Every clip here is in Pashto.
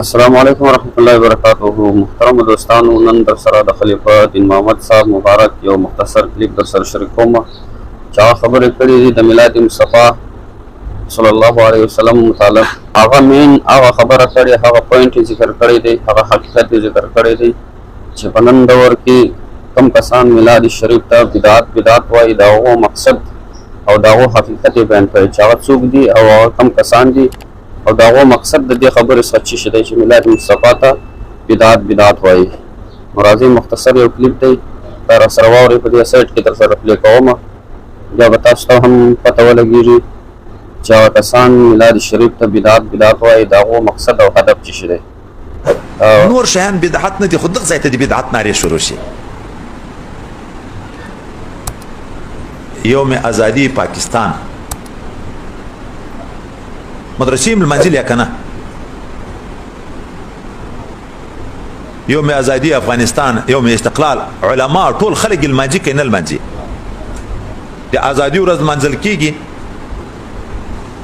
السلام علیکم ورحمۃ اللہ وبرکاتہ. محترم دوستانو، نن در سره د خلیفہ دین محمد صاحب مبارک یو مختصر کلیپ در سره شریک کوم چې هغه خبرې کړې دي د میلاد مصطفی صلی الله علیه وسلم متعلق. هغه مین هغه خبره کړې، هغه پوینټ ذکر کړی دی، هغه حقیقت ذکر کړی دی چې په نن دور کې کم کسان میلاد شریف ته بدعت وایي، د هغو مقصد او د هغو حقیقت بیان کړی چې هغه څوک دي او هغه کم کسان دي او دا هغه مقصد د دې خبرې څخه چې دی چې میلاد مصطفی ته بدعت وایي. نو راځئ مختصر یو کلیپ دی دا را سره واورئ، په دې سایټ کې در سره پلی کوم، بیا به تاسو ته هم پته ولګېږي چې هغه کسان میلاد شریف ته بدعت وایي، د هغو مقصد او هدف چې دی. نور شیان بدعت نه دي، خو دغه ځای ته د بدعت نارې شروع شي. یوم ازادي پاکستان مدرسې لمانځلې یا کنه؟ یوم ازادي افغانستان، یوم استقلال، علما ټول خلک لمانځي که نه لمانځي؟ د ازادي ورځ لمانځل کېږي،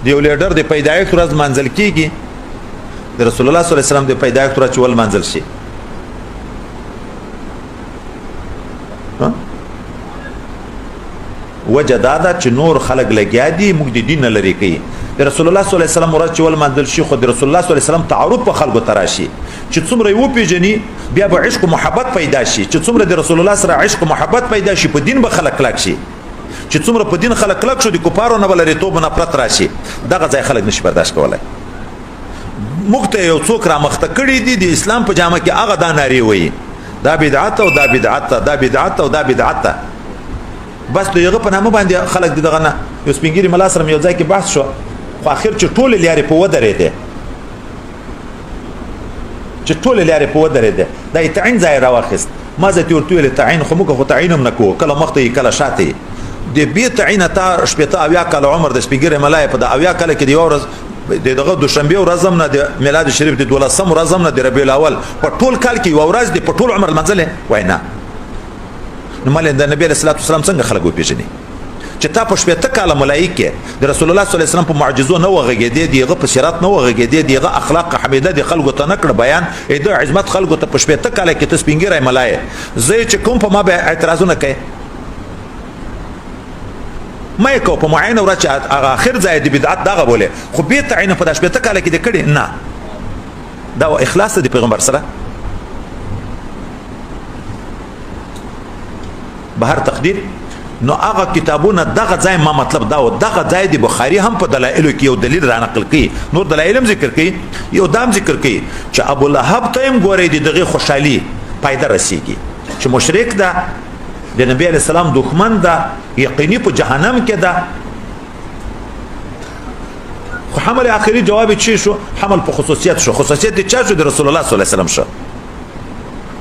د یو لیډر د پیدایښت ورځ لمانځل کېږي، د رسول الله صلی الله علیه وسلم د پیدایښت ورځ چې ولمانځل شي. وجه دا ده چې نور خلک لګیا دي موږ د دین نه لرې کوي. د رسول الله صلی الله علیه وسلم ورځ چې ولمانځل شي، خو د رسول الله صلی الله علیه وسلم تعارف په خلکو ته راشي چې څومره یې وپېژني، بیا به عشق و محبت پیدا شي. چې څومره د رسول الله سره عشق و محبت پیدا شي، په دین به خلک کلک شي. چې څومره په دین خلک کلک شو، د کفارو نه به لرېتوب نفرت راشي. دغه ځای خلک نشي برداشت کولی. موږ ته یو څوک رامخته کړي دي د اسلام په جامه کې، هغه دا نارې وایي دا بدعت او دا بدعت ده، دا بدعت او دا بدعت ده. بس د هغه په نامه باندې خلک دغه نه یو سپین ږیري ملا سره یو ځای کې بحث شو، خو اخر چې ټولې لارې په ودرېدې، دا یې تعین ځای راواخیست. ما زه ته ورته ویلې تعین خو موږ خو تعین هم نه کوو، کله مخته یې کله شاته یې. د بې تعینه تا شپېته اویا کاله عمر د سپین ږیري ملا یې په د اویا کاله کې د یوه ورځ د دغه دوشنبې ورځ هم نه د میلاد شریف د 12 ورځ هم نه د ربیع الاول په ټول کال کې یوه ورځ د په ټول عمر لمانځلې وای نه. نو مالې د نبي علیه الصلاة والسلام څنګه خلک وپېژني چې تا په شپېته کاله ملایک کې د رسول الله صلی الله علیه وسلم په معجزو نه وغږېدې، د هغه په سیرت نه وغږېدې، د هغه اخلاق حمیده د خلکو ته نه کړ بیان، د عظمت خلکو ته په شپېته کاله کې ته سپین ږیری ملای زه چې کوم په ما به اعتراضونه کوي ما یې کوو په معینه ورځ چې هغه اخر ځای د بدعت دغه بولې، خو بې تعینه په دا شپېته کاله کې دې کړي نه. دا اخلاص د پیغمبر سره به هر تقدیر. نو هغه کتابونه دغه ځای ما مطلب دا و، دغه ځای د بخاري هم په دلایلو کې یو دلیل را نقل کوي، نور دلایل هم ذکر کوي، یو دام ذکر کوي چې ابو لهب ته هم ګورئ د دغې خوشحالي پایده رسیږي چې مشرک ده، د نبی علیه السلام دښمن ده، یقیني په جهنم کې ده. خو حمل آخري جواب چی شو؟ حمل په خصوصیت شو. خصوصیت د چا شو؟ د رسول الله صلی الله علیه وسلم شو،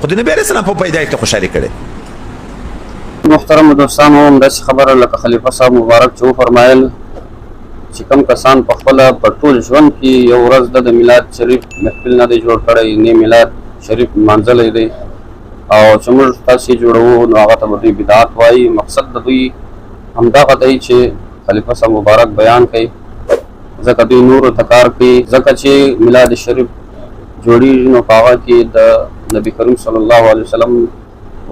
خو د نبی علیه السلام په پیدایښت خوشحالي کړې. محترم دوستانو، همداسې خبره لکه خلیفه صاحب مبارک چې وفرمایل چې کم کسان په خپله په ټول ژوند کې یو ورځ د میلاد شریف محفل نه دی جوړ کړی، نه میلاد شریف لمانځلی دی، او چې موږ تاسې جوړوو نو هغه ته به دوی بدعت وایي. مقصد د دوی همدغه دی چې خلیفه صاحب مبارک بیان کوي، ځکه دوی نورو ته کار کوي، ځکه چې میلاد شریف جوړېږي نو په هغه کې د نبي کریم صلی الله علیه وسلم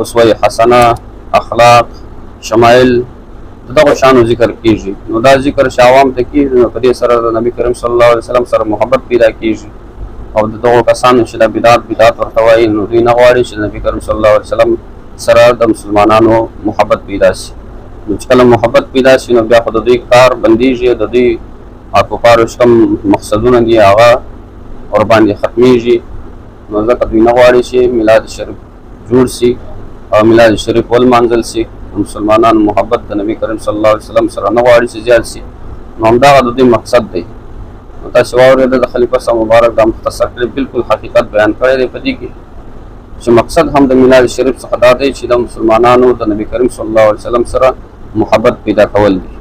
اسوه حسنه، اخلاق، شمایل د دغو شانو ذکر کیږي. نو دا ذکر چې عوام ته کیږي نو په دې سره د نبي کریم صلی الله علیه وسلم سره محبت پیدا کیږي، او د دغو کسانو چې دا بدعت ورته وایي نو دوی نه غواړي چې د نبي کریم صلی الله علیه وسلم سره د مسلمانانو محبت پیدا شي. نو چې کله محبت پیدا شي نو بیا خو د دوی کار بندیږي، د دوی کفارو چې کوم مقصدونه دي هغه ورباندې ختمیږي. نو ځکه دوی نه غواړي چې میلاد شریف جوړ شي او میلاد شریف ولمانځل شي، مسلمانان محبت د نبی کریم صلی الله علیه وسلم سره نه غواړي چې زیات شي. نو همدغه د دوی مقصد دی. نو تاسې واورېده د خلیفه صاحب مبارک دا مختصر کلیپ بالکل حقیقت بیان کړی دی په دې کې چې مقصد هم د میلاد شریف څخه دا دی چې د مسلمانانو د نبی کریم صلی الله علیه وسلم سره محبت پیدا کول دي.